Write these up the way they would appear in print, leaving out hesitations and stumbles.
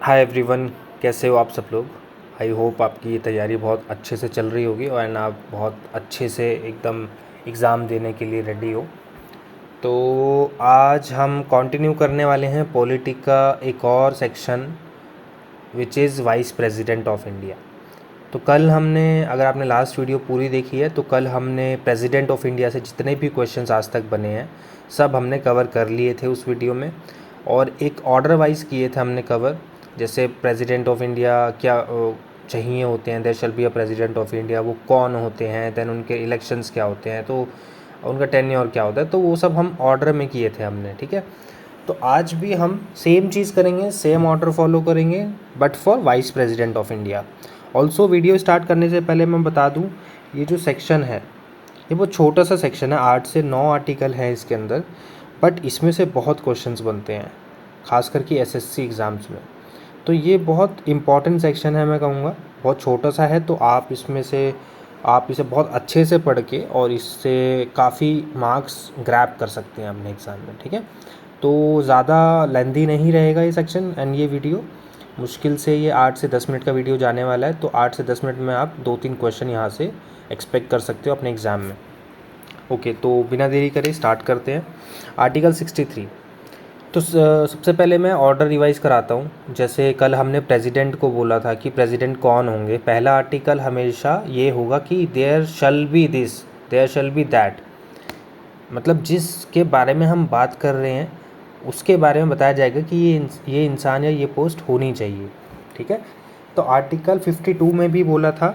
Hi everyone, कैसे हो आप सब लोग। आई होप आपकी ये तैयारी बहुत अच्छे से चल रही होगी और आप बहुत अच्छे से एकदम एग्ज़ाम देने के लिए रेडी हो। तो आज हम कंटिन्यू करने वाले हैं पॉलिटी का एक और section which is vice president of India. तो कल हमने, अगर आपने लास्ट वीडियो पूरी देखी है तो कल हमने प्रेसिडेंट ऑफ इंडिया से जितने भी क्वेश्चंस आज तक बने हैं सब हमने कवर कर लिए थे उस वीडियो में, और एक ऑर्डर वाइज किए थे हमने कवर। जैसे प्रेसिडेंट ऑफ इंडिया क्या चाहिए होते हैं, there shall be a president of India, वो कौन होते हैं, देन उनके इलेक्शंस क्या होते हैं, तो उनका टेन्योर क्या होता है, तो वो सब हम ऑर्डर में किए थे हमने। ठीक है, तो आज भी हम सेम चीज़ करेंगे, सेम ऑर्डर फॉलो करेंगे, but for vice president of India. Also video start करने से पहले मैं बता दूं, ये जो सेक्शन है ये बहुत छोटा सा सेक्शन है, 8 से 9 आर्टिकल हैं इसके अंदर, बट इसमें से बहुत क्वेश्चंस बनते हैं, खास करके एसएससी एग्ज़ाम्स में। तो ये बहुत इंपॉर्टेंट सेक्शन है, मैं कहूँगा बहुत छोटा सा है, तो आप इसे बहुत अच्छे से पढ़ के और इससे काफ़ी मार्क्स ग्रैब कर सकते हैं अपने एग्ज़ाम में। ठीक है, तो ज़्यादा लेंदी नहीं रहेगा ये सेक्शन एंड ये वीडियो। मुश्किल से ये 8 से 10 मिनट का वीडियो जाने वाला है, तो 8 से 10 मिनट में आप 2-3 क्वेश्चन यहाँ से एक्सपेक्ट कर सकते हो अपने एग्ज़ाम में। ओके, तो बिना देरी करे स्टार्ट करते हैं। आर्टिकल 63। तो सबसे पहले मैं ऑर्डर रिवाइज कराता हूँ। जैसे कल हमने प्रेसिडेंट को बोला था कि प्रेसिडेंट कौन होंगे, पहला आर्टिकल हमेशा ये होगा कि there shall be this, there shall be that, मतलब जिसके बारे में हम बात कर रहे हैं उसके बारे में बताया जाएगा कि ये इंसान या ये पोस्ट होनी चाहिए। ठीक है, तो आर्टिकल 52 में भी बोला था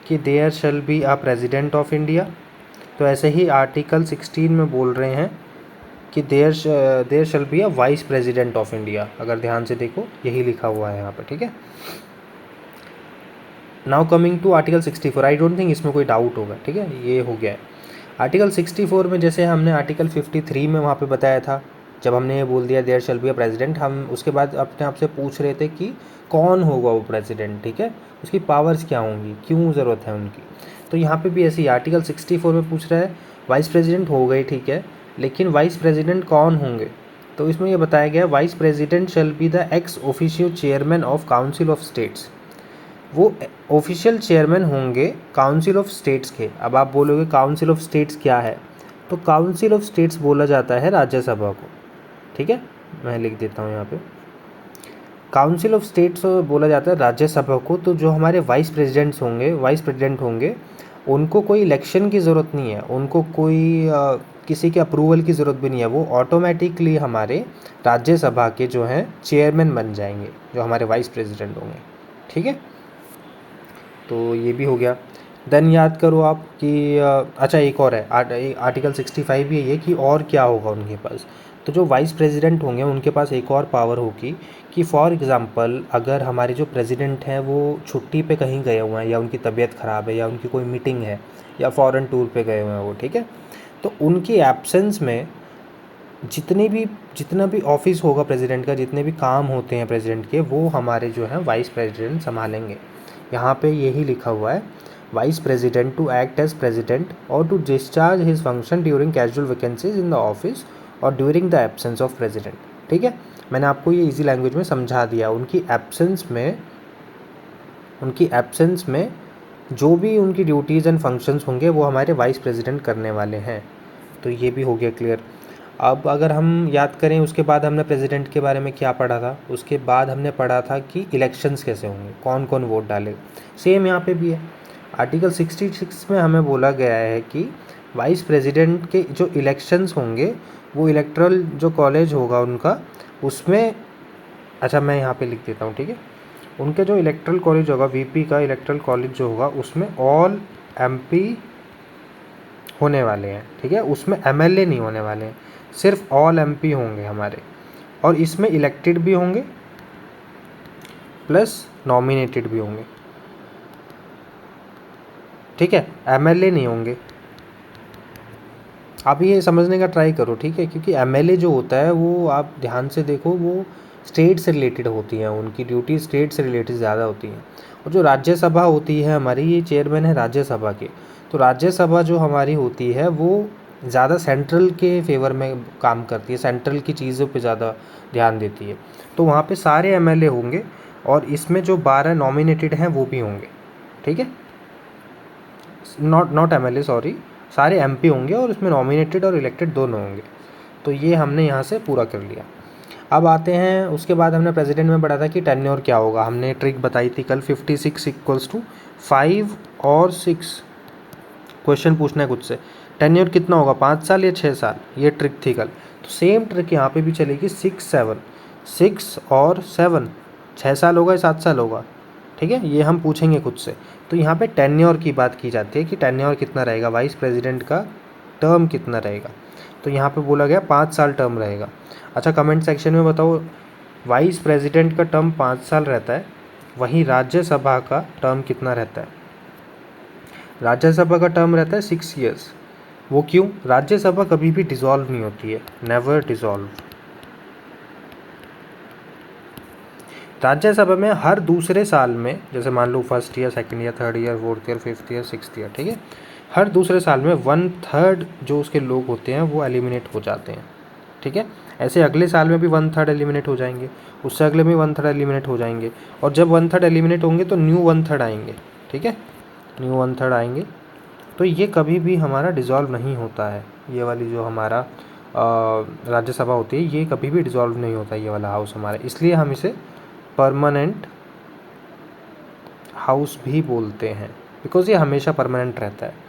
कि there shall be a president of India, तो ऐसे ही आर्टिकल 16 में बोल रहे हैं कि there shall be a vice president of India. अगर ध्यान से देखो यही लिखा हुआ है यहाँ पर। ठीक है, now coming to article 64। I don't think इसमें कोई डाउट होगा। ठीक है, ये हो गया है। आर्टिकल 64 में जैसे हमने आर्टिकल 53 में वहाँ पे बताया था, जब हमने ये बोल दिया there shall be a president, हम उसके बाद अपने आप से पूछ रहे थे कि कौन होगा वो प्रेसिडेंट। ठीक है, उसकी पावर्स क्या होंगी, क्यों ज़रूरत है उनकी। तो यहाँ पे भी ऐसे ही आर्टिकल 64 में पूछ रहा है वाइस प्रेसिडेंट हो गए, ठीक है, लेकिन वाइस प्रेसिडेंट कौन होंगे। तो इसमें यह बताया गया vice president shall be the x officio chairman of council of states, वो ऑफिशियल चेयरमैन होंगे काउंसिल ऑफ स्टेट्स के। अब आप बोलोगे काउंसिल ऑफ स्टेट्स क्या है, तो काउंसिल ऑफ स्टेट्स बोला जाता है राज्यसभा को। ठीक है, मैं लिख देता हूँ यहाँ पे, काउंसिल ऑफ स्टेट्स बोला जाता है राज्यसभा को। तो जो हमारे वाइस प्रेसिडेंट होंगे उनको कोई इलेक्शन की ज़रूरत नहीं है, उनको कोई किसी के अप्रूवल की ज़रूरत भी नहीं है, वो ऑटोमेटिकली हमारे राज्यसभा के जो हैं चेयरमैन बन जाएंगे, जो हमारे वाइस प्रेसिडेंट होंगे। ठीक है, तो ये भी हो गया। देन याद करो आप कि अच्छा एक और है आर्टिकल 65 भी है ये, कि और क्या होगा उनके पास। तो जो वाइस प्रेसिडेंट होंगे उनके पास एक और पावर होगी कि फॉर एग्ज़ाम्पल अगर हमारे जो प्रेसिडेंट हैं वो छुट्टी पे कहीं गए हुए हैं, या उनकी तबीयत ख़राब है, या उनकी कोई मीटिंग है, या फॉरेन टूर पे गए हुए हैं वो, ठीक है, तो उनकी एब्सेंस में जितना भी ऑफिस होगा प्रेसिडेंट का, जितने भी काम होते हैं प्रेसिडेंट के, वो हमारे जो हैं वाइस प्रेसिडेंट संभालेंगे। यहाँ पे यही लिखा हुआ है, vice president to act as president और to discharge his function during casual vacancies in the office और during the absence of president. ठीक है, मैंने आपको ये इजी लैंग्वेज में समझा दिया। उनकी एब्सेंस में जो भी उनकी ड्यूटीज़ एंड फंक्शंस होंगे वो हमारे वाइस प्रेसिडेंट करने वाले हैं। तो ये भी हो गया क्लियर। अब अगर हम याद करें उसके बाद हमने प्रेसिडेंट के बारे में क्या पढ़ा था, उसके बाद हमने पढ़ा था कि इलेक्शंस कैसे होंगे, कौन कौन वोट डालेगा। सेम यहाँ पे भी है, आर्टिकल 66 में हमें बोला गया है कि वाइस प्रेसिडेंट के जो इलेक्शंस होंगे वो इलेक्ट्रल जो कॉलेज होगा उनका, उसमें, अच्छा मैं यहाँ पे लिख देता हूँ। ठीक है, उनके जो इलेक्ट्रल कॉलेज होगा, वीपी का इलेक्ट्रल कॉलेज जो होगा, उसमें ऑल एमपी होने वाले हैं। ठीक है, उसमें एमएलए नहीं होने वाले हैं, सिर्फ ऑल एमपी होंगे हमारे, और इसमें इलेक्टेड भी होंगे प्लस नॉमिनेटेड भी होंगे। ठीक है, एमएलए नहीं होंगे। आप ये समझने का ट्राई करो, ठीक है, क्योंकि एमएलए जो होता है वो आप ध्यान से देखो, वो स्टेट से रिलेटेड होती हैं, उनकी ड्यूटी स्टेट से रिलेटेड ज़्यादा होती हैं। और जो राज्यसभा होती है हमारी, ये चेयरमैन है राज्यसभा के, तो राज्यसभा जो हमारी होती है वो ज़्यादा सेंट्रल के फेवर में काम करती है, सेंट्रल की चीज़ों पे ज़्यादा ध्यान देती है। तो वहाँ पे सारे एमएलए होंगे, और इसमें जो 12 नॉमिनेटेड हैं वो भी होंगे, ठीक है, नॉट एमएलए, सॉरी, सारे एमपी होंगे और इसमें नॉमिनेटेड और इलेक्टेड दोनों होंगे। तो ये हमने यहाँ से पूरा कर लिया। अब आते हैं, उसके बाद हमने प्रेसिडेंट में पढ़ा था कि टेन्योर क्या होगा, हमने ट्रिक बताई थी कल, 56 इक्वल्स टू 5 और 6। क्वेश्चन पूछना है खुद से, टेन्योर कितना होगा, 5 साल या 6 साल, ये ट्रिक थी कल। तो सेम ट्रिक यहाँ पे भी चलेगी, 6 और 7, 6 साल होगा या 7 साल होगा, ठीक है, ये हम पूछेंगे खुद से। तो यहाँ पे टेन्योर की बात की जाती है कि टेन्योर कितना रहेगा, वाइस प्रेसिडेंट का टर्म कितना रहेगा। तो यहाँ पे बोला गया 5 साल टर्म रहेगा। अच्छा, कमेंट सेक्शन में बताओ, वाइस प्रेसिडेंट का टर्म 5 साल रहता है, वहीं राज्यसभा का टर्म कितना रहता है। राज्यसभा का टर्म रहता है 6 ईयर्स। वो क्यों, राज्यसभा कभी भी डिसॉल्व नहीं होती है, नेवर डिसॉल्व। राज्यसभा में हर दूसरे साल में, जैसे मान लो first year, second year, third year, fourth year, fifth year, sixth year, ठीक है, हर दूसरे साल में 1/3 जो उसके लोग होते हैं वो एलिमिनेट हो जाते हैं, ठीक है। ऐसे अगले साल में भी 1/3 एलिमिनेट हो जाएंगे, उससे अगले में 1/3 एलिमिनेट हो जाएंगे, और जब 1/3 एलिमिनेट होंगे तो न्यू 1/3 आएंगे, ठीक है, न्यू 1/3 आएंगे। तो ये कभी भी हमारा डिसॉल्व नहीं होता है, ये वाली जो हमारा राज्यसभा होती है ये कभी भी डिसॉल्व नहीं होता, ये वाला हाउस हमारा, इसलिए हम इसे परमानेंट हाउस भी बोलते हैं, बिकॉज ये हमेशा परमानेंट रहता है।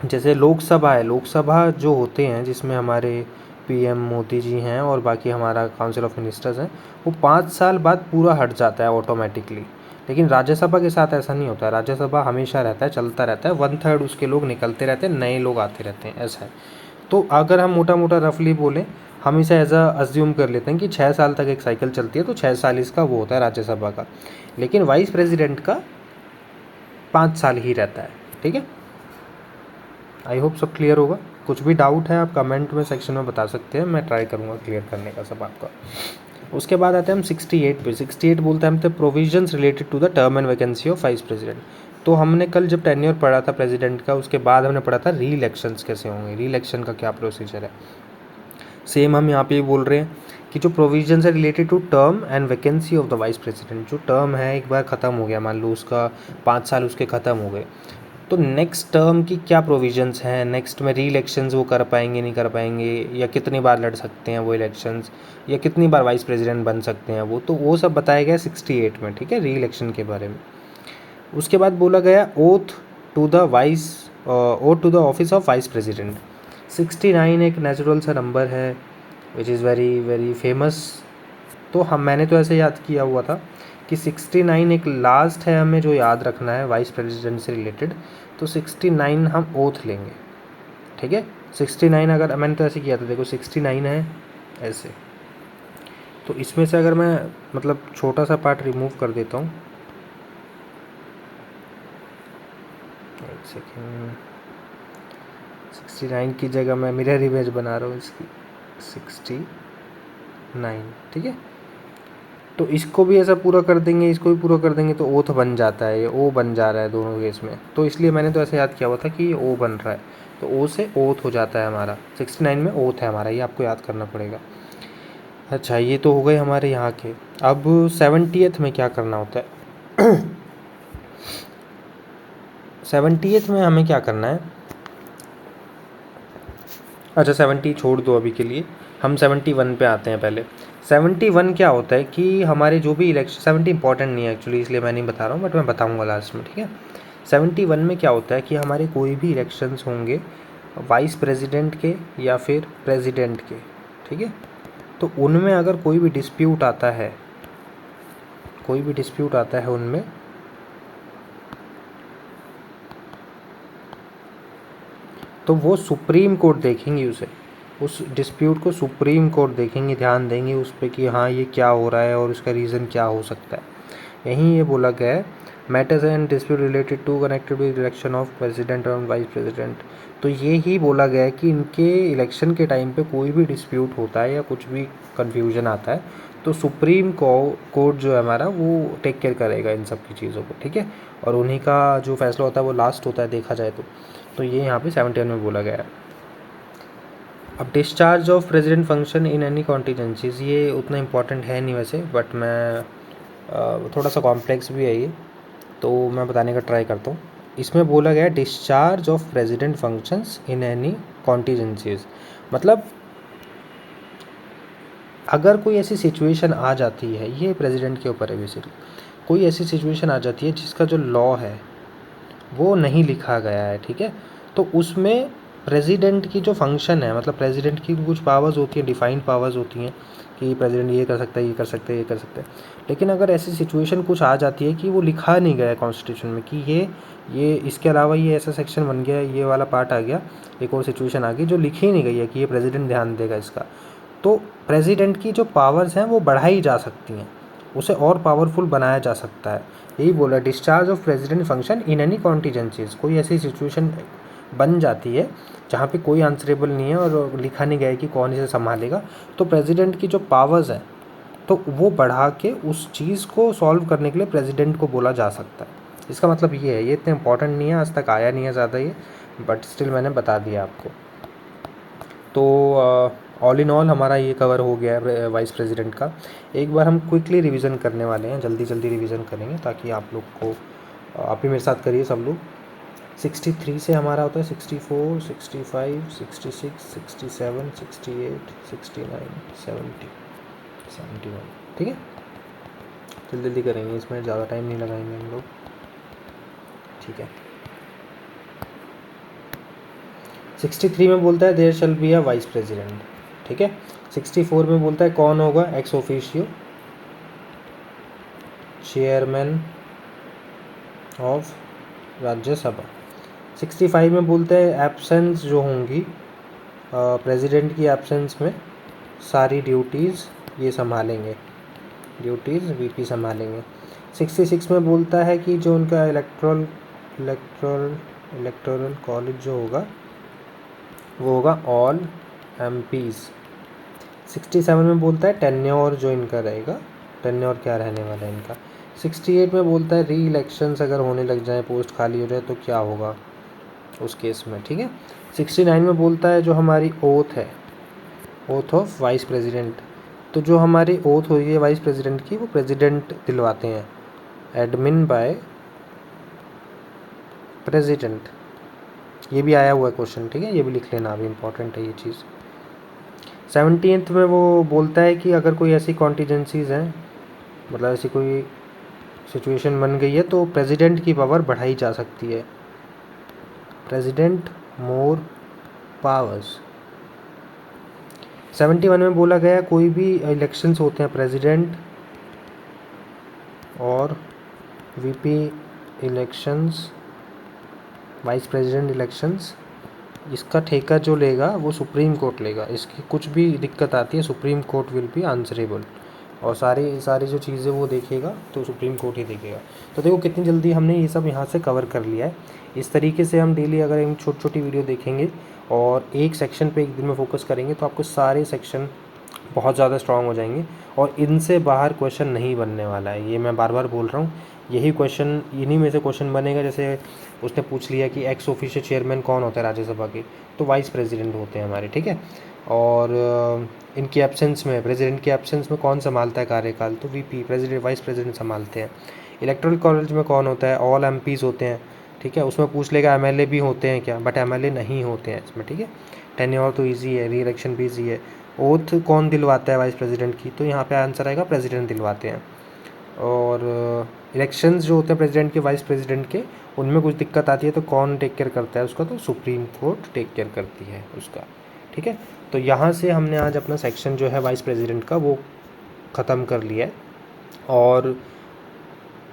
जैसे लोकसभा है, लोकसभा जो होते हैं जिसमें हमारे पीएम मोदी जी हैं और बाकी हमारा काउंसिल ऑफ मिनिस्टर्स हैं, वो 5 साल बाद पूरा हट जाता है ऑटोमेटिकली। लेकिन राज्यसभा के साथ ऐसा नहीं होता है, राज्यसभा हमेशा रहता है, चलता रहता है, 1/3 उसके लोग निकलते रहते हैं, नए लोग आते रहते हैं, ऐसा है। तो अगर हम मोटा मोटा रफली बोलें, हम इसे एज अज्यूम कर लेते हैं कि 6 साल तक एक साइकिल चलती है, तो 6 साल इसका वो होता है राज्यसभा का, लेकिन वाइस प्रेसिडेंट का 5 साल ही रहता है, ठीक है। आई होप सब क्लियर होगा। कुछ भी डाउट है आप कमेंट में सेक्शन में बता सकते हैं, मैं ट्राई करूँगा क्लियर करने का सब आपका। उसके बाद आते हैं हम 68 पे। 68 बोलते हैं हम थे provisions related to the term and vacancy of vice president. तो हमने कल जब टेन्योर पढ़ा था प्रेसिडेंट का, उसके बाद हमने पढ़ा था री इलेक्शंस कैसे होंगे, री इलेक्शन का क्या प्रोसीजर है। सेम हम यहाँ पे भी बोल रहे हैं कि जो प्रोविजंस है related to term and vacancy of the vice president, जो टर्म है एक बार ख़त्म हो गया, मान लो उसका 5 साल उसके ख़त्म हो गए, तो नेक्स्ट टर्म की क्या प्रोविजंस हैं, नेक्स्ट में री इलेक्शंस वो कर पाएंगे नहीं कर पाएंगे, या कितनी बार लड़ सकते हैं वो इलेक्शंस, या कितनी बार वाइस प्रेसिडेंट बन सकते हैं वो, तो वो सब बताया गया 68 में, ठीक है, री इलेक्शन के बारे में। उसके बाद बोला गया oath to the office of vice president. 69 एक नेचुरल सा नंबर है which is very very famous. तो मैंने तो ऐसे याद किया हुआ था कि 69 एक लास्ट है हमें जो याद रखना है वाइस प्रेसिडेंट से रिलेटेड, तो 69 हम ओथ लेंगे, ठीक है। 69 अगर मैंने तो ऐसे किया था, देखो 69 है ऐसे, तो इसमें से अगर मैं मतलब छोटा सा पार्ट रिमूव कर देता हूँ, एक सेकेंड, 69 की जगह मैं मिरर इमेज बना रहा हूँ इसकी, 69, ठीक है। तो इसको भी ऐसा पूरा कर देंगे, इसको भी पूरा कर देंगे, तो ओथ बन जाता है, ये ओ बन जा रहा है दोनों केस में, तो इसलिए मैंने तो ऐसे याद किया हुआ था कि ये ओ बन रहा है, तो ओ से ओथ हो जाता है हमारा, 69 में ओथ है हमारा, ये आपको याद करना पड़ेगा। अच्छा, ये तो हो गए हमारे यहाँ के। अब 70th में क्या करना होता है 70th में हमें क्या करना है, अच्छा 70 छोड़ दो अभी के लिए, हम 71 पे आते हैं पहले। 71 क्या होता है कि हमारे जो भी इलेक्शन, 70 इंपॉर्टेंट नहीं है एक्चुअली, इसलिए मैं नहीं बता रहा हूँ, बट मैं बताऊँगा लास्ट में, ठीक है। 71 में क्या होता है कि हमारे कोई भी इलेक्शंस होंगे वाइस प्रेसिडेंट के या फिर प्रेसिडेंट के, ठीक है, तो उनमें अगर कोई भी डिस्प्यूट आता है, कोई भी डिस्प्यूट आता है उनमें, तो वो सुप्रीम कोर्ट देखेंगी उसे, उस डिस्प्यूट को सुप्रीम कोर्ट देखेंगे, ध्यान देंगे उस पर कि हाँ ये क्या हो रहा है और उसका रीज़न क्या हो सकता है। यहीं ये बोला गया है, matters and dispute related to connected with election of president और वाइस प्रेसिडेंट। तो ये ही बोला गया है कि इनके इलेक्शन के टाइम पे कोई भी डिस्प्यूट होता है या कुछ भी कन्फ्यूजन आता है, तो सुप्रीम कोर्ट जो है हमारा वो टेक केयर करेगा इन सब की चीज़ों को, ठीक है, और उन्हीं का जो फैसला होता है वो लास्ट होता है देखा जाए तो ये यहाँ पे 71 में बोला गया है। अब discharge of president function in any contingencies, ये उतना इंपॉर्टेंट है नहीं वैसे, बट मैं थोड़ा सा कॉम्प्लेक्स भी है ये, तो मैं बताने का ट्राई करता हूँ। इसमें बोला गया discharge of president functions in any contingencies, मतलब अगर कोई ऐसी सिचुएशन आ जाती है, ये प्रेसिडेंट के ऊपर है बेसिकली, कोई ऐसी सिचुएशन आ जाती है जिसका जो लॉ है वो नहीं लिखा गया है, ठीक है, तो उसमें प्रेसिडेंट की जो फंक्शन है, मतलब प्रेसिडेंट की कुछ पावर्स होती हैं, डिफाइंड पावर्स होती हैं कि प्रेसिडेंट ये कर सकता है, ये कर सकता है, ये कर सकता है। लेकिन अगर ऐसी सिचुएशन कुछ आ जाती है कि वो लिखा नहीं गया है कॉन्स्टिट्यूशन में कि ये इसके अलावा ये ऐसा सेक्शन बन गया, ये वाला पार्ट आ गया, एक और सिचुएशन आ गई जो लिखी ही नहीं गई है कि ये प्रेसिडेंट ध्यान देगा इसका, तो प्रेसिडेंट की जो पावर्स हैं वो बढ़ाई जा सकती हैं, उसे और पावरफुल बनाया जा सकता है। यही बोला discharge of president function in any contingencies, कोई ऐसी सिचुएशन बन जाती है जहाँ पे कोई आंसरेबल नहीं है और लिखा नहीं गया है कि कौन इसे संभालेगा, तो प्रेसिडेंट की जो पावर्स है तो वो बढ़ा के उस चीज़ को सॉल्व करने के लिए प्रेसिडेंट को बोला जा सकता है। इसका मतलब ये है, ये इतना इंपॉर्टेंट नहीं है, आज तक आया नहीं है ज़्यादा ये, बट स्टिल मैंने बता दिया आपको। तो ऑल इन ऑल हमारा ये कवर हो गया है वाइस प्रेसिडेंट का। एक बार हम क्विकली रिवीजन करने वाले हैं, जल्दी जल्दी रिवीजन करेंगे ताकि आप लोग को, आप भी मेरे साथ करिए सब लोग। 63 से हमारा होता है 64, 65, 66, 67, 68, 69, 70, 71, ठीक है। जल्दी जल्दी करेंगे, इसमें ज़्यादा टाइम नहीं लगाएंगे हम लोग, ठीक है। 63 में बोलता है there shall be a vice president, ठीक है। 64 में बोलता है कौन होगा ex officio chairman of Rajya Sabha. 65 में बोलते हैं एब्सेंस जो होंगी प्रेसिडेंट की एब्सेंस में सारी ड्यूटीज़ ये संभालेंगे, ड्यूटीज़ वीपी संभालेंगे। 66 में बोलता है कि जो उनका इलेक्टोरल कॉलेज जो होगा वो होगा ऑल एमपीज़। 67 में बोलता है टेन्योर जो इनका रहेगा, टेन्योर क्या रहने वाला है इनका। 68 में बोलता है री इलेक्शंस अगर होने लग जाए, पोस्ट खाली हो जाए तो क्या होगा उस केस में, ठीक है। 69 में बोलता है जो हमारी ओथ है, ओथ ऑफ वाइस प्रेसिडेंट, तो जो हमारी ओथ हुई है वाइस प्रेसिडेंट की वो प्रेसिडेंट दिलवाते हैं, एडमिन बाय प्रेसिडेंट। ये भी आया हुआ है क्वेश्चन, ठीक है, ये भी लिख लेना, अभी इंपॉर्टेंट है ये चीज़। 17th में वो बोलता है कि अगर कोई ऐसी कॉन्टीजेंसीज़ हैं, मतलब ऐसी कोई सिचुएशन बन गई है तो प्रेसिडेंट की पावर बढ़ाई जा सकती है, प्रेसिडेंट मोर पावर्स। 71 में बोला गया कोई भी इलेक्शंस होते हैं प्रेसिडेंट और VP elections, vice president elections, इसका ठेका जो लेगा वो सुप्रीम कोर्ट लेगा, इसकी कुछ भी दिक्कत आती है supreme court will be answerable, और सारी जो चीज़ें वो देखेगा तो सुप्रीम कोर्ट ही देखेगा। तो देखो कितनी जल्दी हमने ये सब यहाँ से कवर कर लिया है। इस तरीके से हम डेली अगर हम छोटी छोटी वीडियो देखेंगे और एक सेक्शन पे एक दिन में फोकस करेंगे तो आपको सारे सेक्शन बहुत ज़्यादा स्ट्रांग हो जाएंगे और इनसे बाहर क्वेश्चन नहीं बनने वाला है, ये मैं बार बार बोल रहा हूँ। यही क्वेश्चन, इन्हीं में से क्वेश्चन बनेगा। जैसे उसने पूछ लिया कि एक्स ऑफिशियल चेयरमैन कौन होता है राज्यसभा के, तो वाइस प्रेसिडेंट होते हैं हमारे, ठीक है। और इनकी एब्सेंस में, प्रेसिडेंट की एब्सेंस में कौन संभालता है कार्यकाल, तो वीपी प्रेसिडेंट वाइस प्रेसिडेंट संभालते हैं। इलेक्टोरल कॉलेज में कौन होता है, ऑल एमपीज़ होते हैं, ठीक है। उसमें पूछ लेगा एमएलए भी होते हैं क्या, बट एमएलए नहीं होते हैं इसमें, ठीक है। टेन्योर तो ईजी है, री इलेक्शन भी ईजी है। ओथ कौन दिलवाता है वाइस प्रेसिडेंट की, तो यहाँ पे आंसर आएगा प्रेसिडेंट दिलवाते हैं। और इलेक्शंस जो होते हैं प्रेसिडेंट के वाइस प्रेसिडेंट के, उनमें कुछ दिक्कत आती है तो कौन टेक केयर करता है उसका, तो सुप्रीम कोर्ट टेक केयर करती है उसका, ठीक है। तो यहाँ से हमने आज अपना सेक्शन जो है वाइस प्रेसिडेंट का वो ख़त्म कर लिया है। और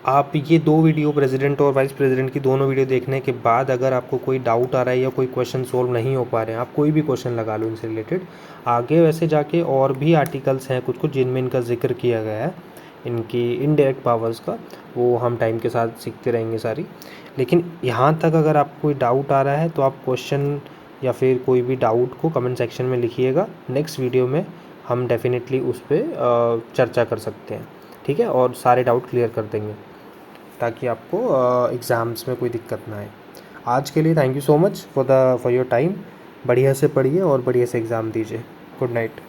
आप ये दो वीडियो प्रेसिडेंट और वाइस प्रेसिडेंट की दोनों वीडियो देखने के बाद अगर आपको कोई डाउट आ रहा है या कोई क्वेश्चन सोल्व नहीं हो पा रहे हैं, आप कोई भी क्वेश्चन लगा लो इनसे रिलेटेड। आगे वैसे जाके और भी आर्टिकल्स हैं कुछ कुछ जिनमें इनका जिक्र किया गया है, इनकी इनडायरेक्ट पावर्स का, वो हम टाइम के साथ सीखते रहेंगे सारी। लेकिन यहाँ तक अगर आपको कोई डाउट आ रहा है तो आप क्वेश्चन या फिर कोई भी डाउट को कमेंट सेक्शन में लिखिएगा, नेक्स्ट वीडियो में हम डेफिनेटली उस पर चर्चा कर सकते हैं, ठीक है। और सारे डाउट क्लियर कर देंगे ताकि आपको एग्ज़ाम्स में कोई दिक्कत ना आए। आज के लिए thank you so much for your time. बढ़िया से पढ़िए और बढ़िया से एग्ज़ाम दीजिए। Good night.